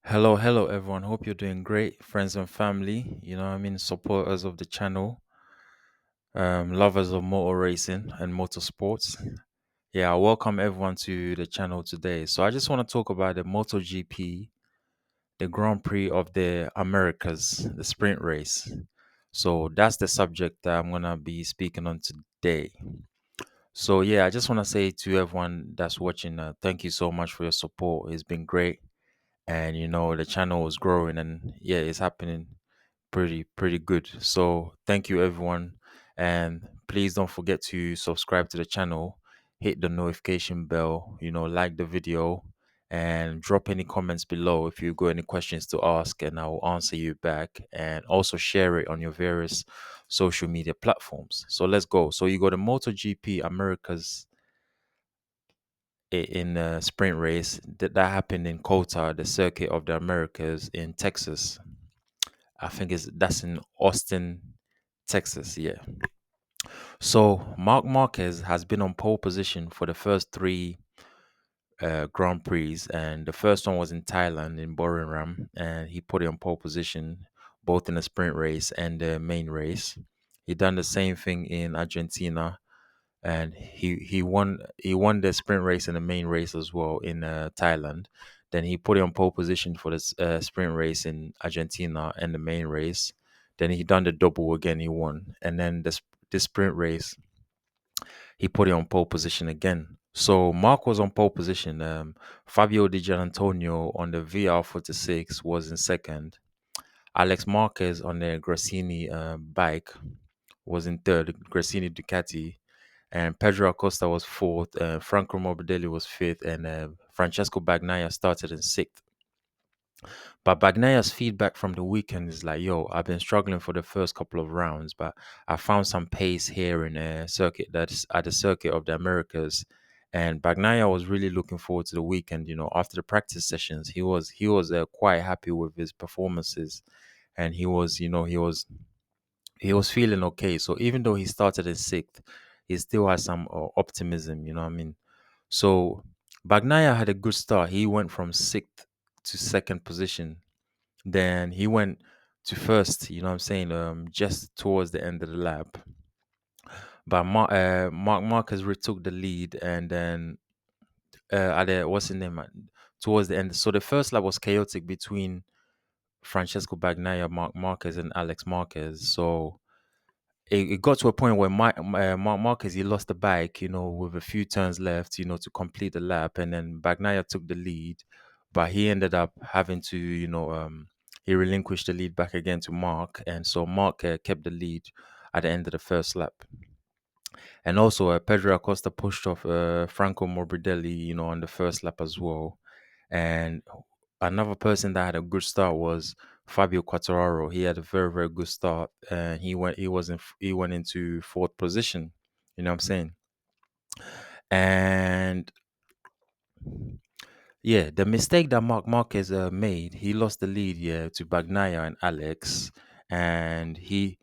Hello, everyone. Hope you're doing great, friends and family. Supporters of the channel, lovers of motor racing and motorsports. Yeah, I welcome everyone to the channel today. So, I just want to talk about the Moto GP, the Grand Prix of the Americas, the sprint race. So, that's the subject that I'm gonna be speaking on today. So, yeah, I just want to say to everyone that's watching, thank you so much for your support. It's been great, and the channel is growing, and yeah, it's happening pretty good. So thank you everyone, and please don't forget to subscribe to the channel, hit the notification bell, like the video, and drop any comments below if you got any questions to ask, and I will answer you back. And also share it on your various social media platforms. So let's go. So you got the MotoGP Americas in the sprint race that happened in Cota, the circuit of the Americas in Texas. I think that's in Austin, Texas. Yeah. So Mark Marquez has been on pole position for the first three Grand Prix, and the first one was in Thailand in Buriram, and he put it on pole position both in the sprint race and the main race. He done the same thing in Argentina, and he won the sprint race and the main race as well in Thailand. Then he put it on pole position for the sprint race in Argentina and the main race. Then he done the double again. He won, and then this sprint race he put it on pole position again. So Mark was on pole position. Fabio Di Gianantonio on the VR46 was in second. Alex Marquez on the Grassini bike was in third. Grassini Ducati, and Pedro Acosta was fourth, Franco Morbidelli was fifth, and Francesco Bagnaia started in sixth. But Bagnaia's feedback from the weekend is like, yo, I've been struggling for the first couple of rounds, but I found some pace here in a circuit that's at the circuit of the Americas. And Bagnaia was really looking forward to the weekend. After the practice sessions, he was quite happy with his performances, and he was feeling okay. So even though he started in sixth, he still has some optimism. You know what I mean? So Bagnaia had a good start. He went from sixth to second position. Then he went to first. You know what I'm saying? Just towards the end of the lap. But Mark Marquez retook the lead, and then at the what's his name? Towards the end. So the first lap was chaotic between Francesco Bagnaia, Mark Marquez, and Alex Marquez. So it got to a point where Mark Marquez he lost the bike, with a few turns left, to complete the lap, and then Bagnaia took the lead, but he ended up having to, he relinquished the lead back again to Mark, and so Mark kept the lead at the end of the first lap, and also Pedro Acosta pushed off Franco Morbidelli, on the first lap as well, and another person that had a good start was Fabio Quartararo. He had a very, very good start, and he went into fourth position. You know what I'm saying? And yeah, the mistake that Mark Marquez made, he lost the lead, yeah, to Bagnaia and Alex, and he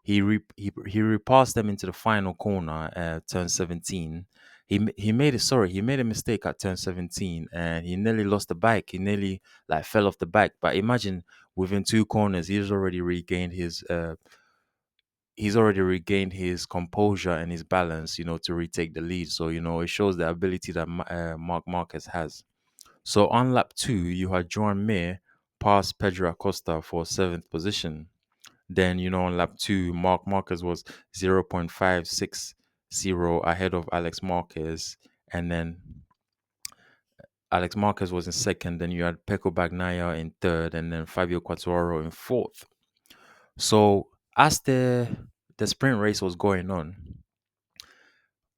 repassed them into the final corner at turn 17. He made it. Sorry, he made a mistake at turn 17, and he nearly lost the bike. He nearly like fell off the bike. But imagine within two corners, he's already regained his composure and his balance, to retake the lead. So it shows the ability that Mark Marquez has. So on lap two, you had Joan Mir pass Pedro Acosta for seventh position. Then, on lap two, Mark Marquez was 0.560 ahead of Alex Marquez. And then Alex Marquez was in second. Then you had Pecco Bagnaia in third, and then Fabio Quartararo in fourth. So as the sprint race was going on,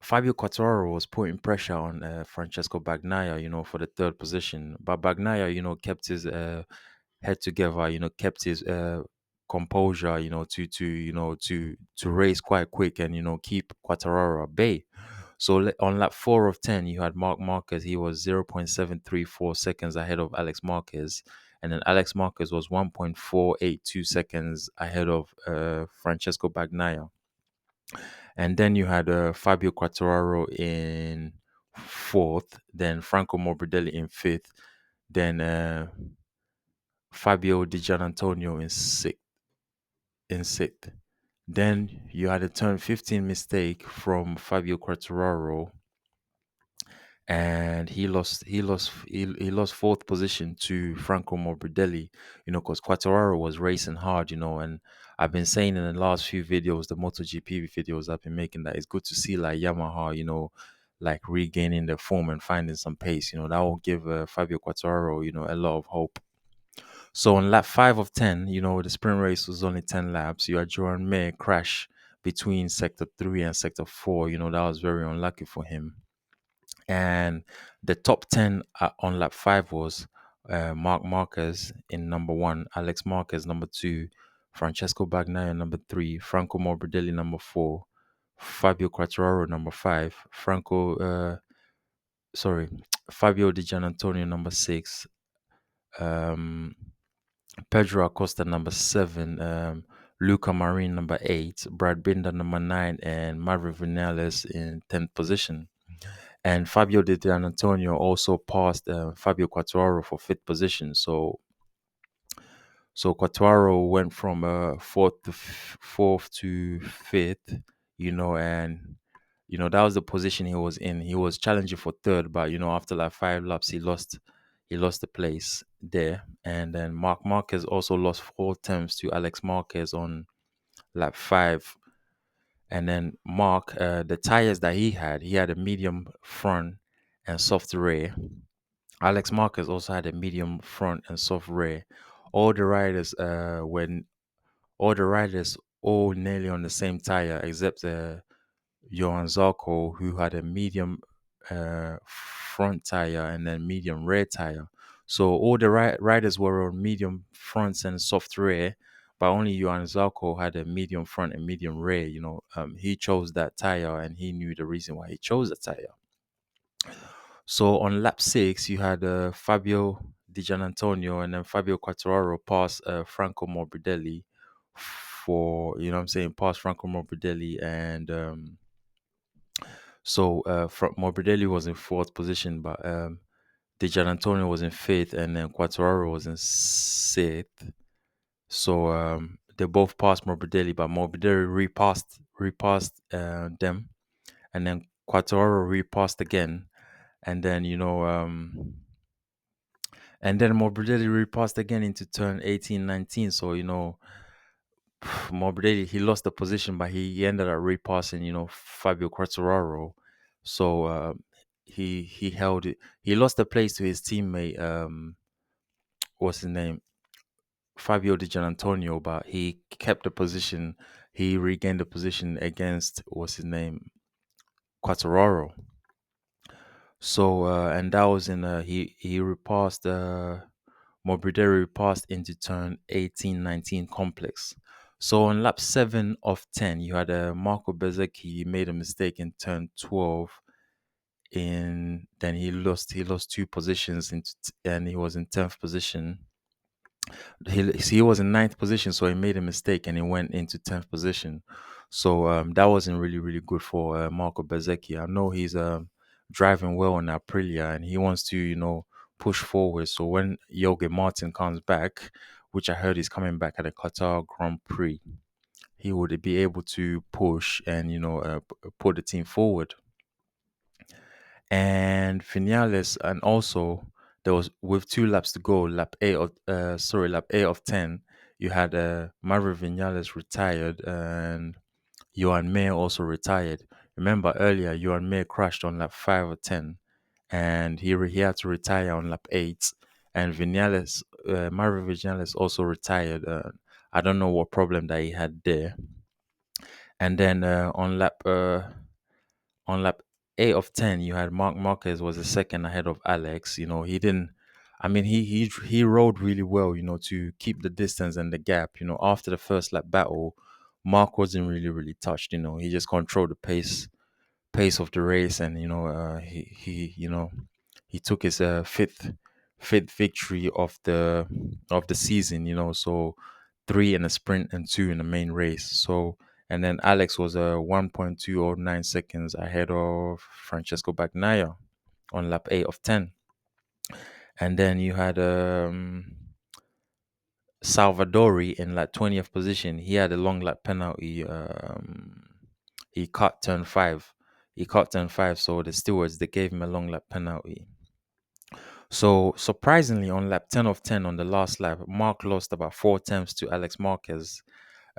Fabio Quartararo was putting pressure on Francesco Bagnaia, for the third position. But Bagnaia, kept his head together, kept his composure, to race quite quick and keep Quartararo at bay. So on lap 4 of 10, you had Mark Marquez. He was 0.734 seconds ahead of Alex Marquez, and then Alex Marquez was 1.482 seconds ahead of Francesco Bagnaia. And then you had Fabio Quartararo in fourth, then Franco Morbidelli in fifth, then Fabio Di Giannantonio in sixth. Then you had a turn 15 mistake from Fabio Quartararo, and he lost fourth position to Franco Morbidelli, because Quattararo was racing hard, and I've been saying in the last few videos, the Moto GP videos I've been making, that it's good to see like Yamaha, like regaining their form and finding some pace. That will give Fabio Quattararo, a lot of hope. So on lap 5 of 10, the sprint race was only 10 laps. You had Joan Mir crash between sector 3 and sector 4. That was very unlucky for him. And the top 10 on lap 5 was Mark Marquez in number 1, Alex Marquez number 2, Francesco Bagnaia number 3, Franco Morbidelli number 4, Fabio Quartararo number 5, Fabio Di Giannantonio number 6, um, Pedro Acosta number 7, Luca Marin number 8, Brad Binder number 9, and Maverick Vinales in 10th position. And Fabio Di Antonio also passed Fabio Quattararo for fifth position. So Quattararo went from fourth to fifth, and that was the position he was in. He was challenging for third, but after like 5 laps, he lost the place there. And then Mark Marquez also lost 4 tenths to Alex Marquez on lap 5. And then Mark, the tires that he had a medium front and soft rear. Alex Marquez also had a medium front and soft rear. All the riders when all the riders all nearly on the same tire except Johan Zarco, who had a medium front tire and then medium rear tire. So all the riders were on medium fronts and soft rear, but only Johan Zarco had a medium front and medium rear. He chose that tire and he knew the reason why he chose the tire. So on lap 6, you had Fabio Di Giannantonio and then Fabio Quartararo pass Franco Morbidelli for, pass Franco Morbidelli. And Morbidelli was in fourth position, but Di Giannantonio was in fifth, and then Quartararo was in sixth. So they both passed Morbidelli, but Morbidelli repassed them, and then Quartararo repassed again. And then Morbidelli repassed again into turn 18, 19. So Morbidelli, he lost the position, but he ended up repassing Fabio Quartararo. So he held it. He lost the place to his teammate. What's his name? Fabio Di Giannantonio, but he kept the position. He regained the position against what's his name? Quartararo. So and that was in he repassed Morbidelli repassed into turn 18, 19 complex. So on lap 7 of 10, you had Marco Bezzecchi. He made a mistake in turn 12. Then he lost 2 positions and he was in 10th position. He was in 9th position, so he made a mistake and he went into 10th position. So that wasn't really, really good for Marco Bezzecchi. I know he's driving well on Aprilia and he wants to, push forward. So when Jorge Martin comes back, which I heard is coming back at the Qatar Grand Prix, he would be able to push and, put the team forward. And Vinales, and also there was with 2 laps to go, lap 8 of 10, you had Maverick Vinales retired and Johan Mir also retired. Remember earlier, Johan Mir crashed on lap 5 of 10, and he had to retire on lap 8. And Maverick Vinales also retired. I don't know what problem that he had there. And then on lap 8 of 10, you had Mark Marquez was the second ahead of Alex. He didn't. I mean, he rode really well. To keep the distance and the gap. After the first lap battle, Mark wasn't really touched. He just controlled the pace of the race, and he took his fifth victory of the season. So 3 in a sprint and 2 in the main race. So. And then Alex was 1.209 seconds ahead of Francesco Bagnaia on lap 8 of 10. And then you had Salvadori in like 20th position. He had a long lap penalty. He caught turn five. He caught turn five, so the stewards they gave him a long lap penalty. So surprisingly, on lap 10 of 10 on the last lap, Mark lost about 4 attempts to Alex Marquez.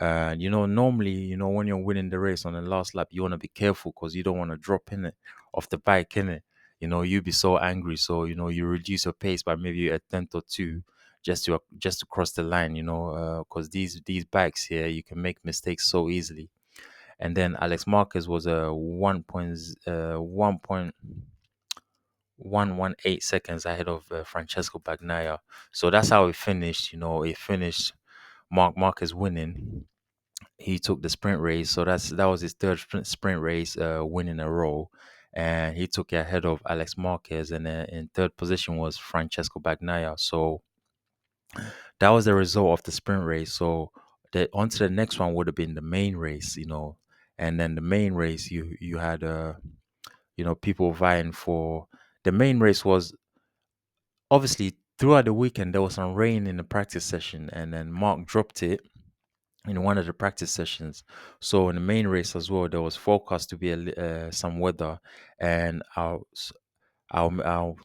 Normally, when you're winning the race on the last lap, you want to be careful because you don't want to drop in it off the bike, in it. You'd be so angry. So, you reduce your pace by maybe a tenth or two just to cross the line, because these bikes here, you can make mistakes so easily. And then Alex Marquez was a 1.118 seconds ahead of Francesco Bagnaia. So that's how it finished. It finished Mark Marquez winning. He took the sprint race, so that was his third sprint race win in a row, and he took it ahead of Alex Marquez, and in third position was Francesco Bagnaia. So that was the result of the sprint race. So the onto the next one would have been the main race, and then the main race you had people vying for. The main race was obviously throughout the weekend there was some rain in the practice session, and then Mark dropped it in one of the practice sessions. So in the main race as well, there was forecast to be some weather, and I'll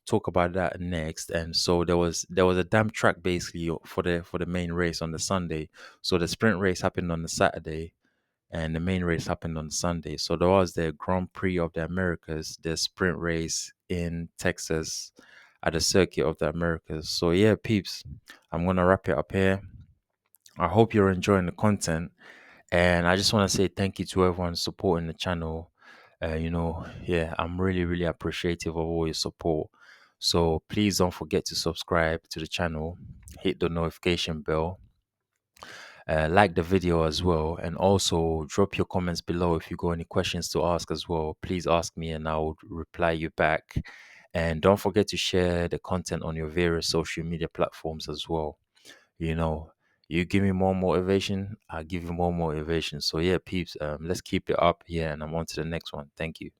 talk about that next. And so there was a damp track basically for the main race on the Sunday. So the sprint race happened on the Saturday, and the main race happened on Sunday. So there was the Grand Prix of the Americas, the sprint race in Texas at the Circuit of the Americas. So yeah, peeps, I'm gonna wrap it up here. I hope you're enjoying the content. And I just want to say thank you to everyone supporting the channel. Yeah, I'm really, really appreciative of all your support. So please don't forget to subscribe to the channel, hit the notification bell, like the video as well, and also drop your comments below if you got any questions to ask as well. Please ask me and I'll reply you back. And don't forget to share the content on your various social media platforms as well. you know you give me more motivation, I'll give you more motivation. So yeah, peeps, let's keep it up here, and I'm on to the next one. Thank you.